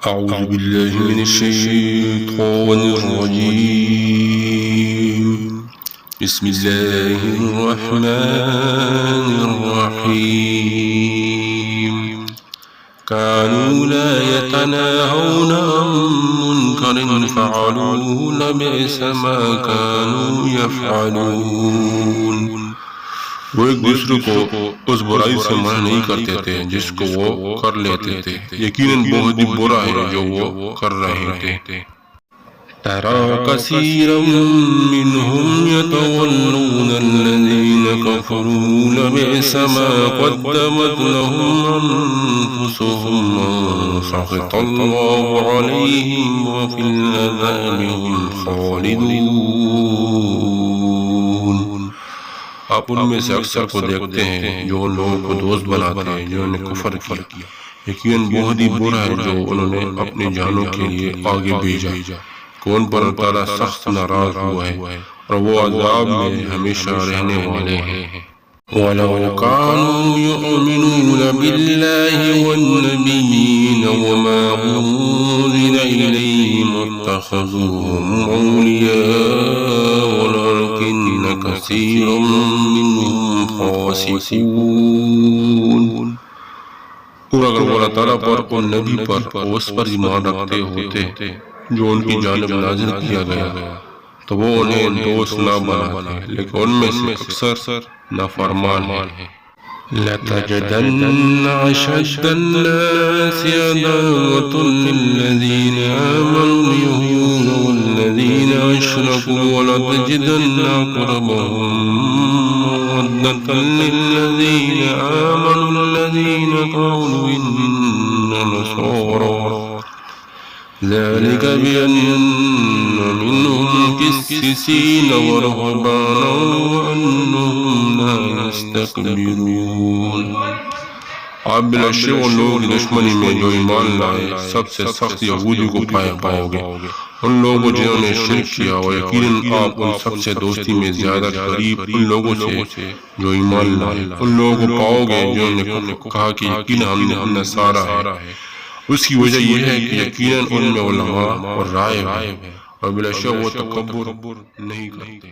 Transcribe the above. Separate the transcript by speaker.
Speaker 1: أعوذ بالله من الشيطان الرجيم. بسم الله الرحمن الرحيم. كانوا لا يتناهون عن منكر فعلوه لبئس ما كانوا يفعلون. وہ ایک دوسرے کو اس برائی سے منع نہیں کرتے تھے جس کو وہ کر لیتے تھے، یقیناً بہت ہی برا ہے جو وہ کر رہے تھے۔ تَرَى كَثِيرًا مِّنْهُمْ يَتَوَلُّونَ الَّذِينَ كَفَرُوا لَبِئْسَ مَا قَدَّمَتْ لَهُمْ أَنفُسُهُمْ سَخِطَ اللَّهُ عَلَيْهِمْ وَفِي الْعَذَابِ هُمْ خَالِدُونَ۔ آپ ان میں سے اکثر کو دیکھتے ہیں جو ان لوگوں کو دوست بناتے ہیں جنہوں نے کفر کیا، یقیناً بہت ہی برا ہے جو انہوں نے اپنی جانوں کے لیے آگے بھیجا، کون پر اللہ تعالیٰ سخت ناراض ہوا ہے اور وہ عذاب میں ہمیشہ رہنے والے ہیں۔ وَلَوْ كَانُوا يُؤْمِنُونَ بِاللَّهِ وَالنَّبِيِّينَ وَمَا أُنزِلَ إِلَيْهِمْ اتَّخَذُوهُمْ أَوْلِيَاءَ وَلَكِنَّ كَثِيرًا مِّنْهُمْ فَاسِقُونَ۔ اور اگر وہ اللہ تعالیٰ پر اور نبی پر اور اس پر ایمان رکھتے ہوتے جو ان کی جانب نازل کیا گیا تو وہ انہیں دوست نہ بناتے، لیکن ان میں سے اکثر نافرمان ہیں۔ لَتَجِدَنَّ أَشَدَّ النَّاسِ عَدَاوَةً لِّلَّذِينَ آمَنُوا الْيَهُودَ وَالَّذِينَ أَشْرَكُوا وَلَتَجِدَنَّ أَقْرَبَهُم مَّوَدَّةً لِّلَّذِينَ آمَنُوا الَّذِينَ قَالُوا إِنَّا نَصَارَىٰ ذَلِكَ بِأَنَّ مِنْهُمْ قِسِّيسِينَ وَرُهْبَانًا وَأَنَّهُمْ لَا يَسْتَكْبِرُونَ۔ آپ بلا شک ان لوگوں کی دشمنی میں جو ایمان لائے سب سے سخت یہودی کو پاؤ گے، ان لوگوں جنہوں نے شرک کیا، اور یقیناً آپ ان سب سے دوستی میں زیادہ قریب ان لوگوں سے جو ایمان لائے ان لوگوں کو پاؤ گے جنہوں نے کہا کہ یقیناً ہم نصارہ ہے۔ اس کی وجہ یہ ہے کہ یقیناً ان میں علماء اور راہب ہیں، اور بلا شک وہ تکبر نہیں کرتے۔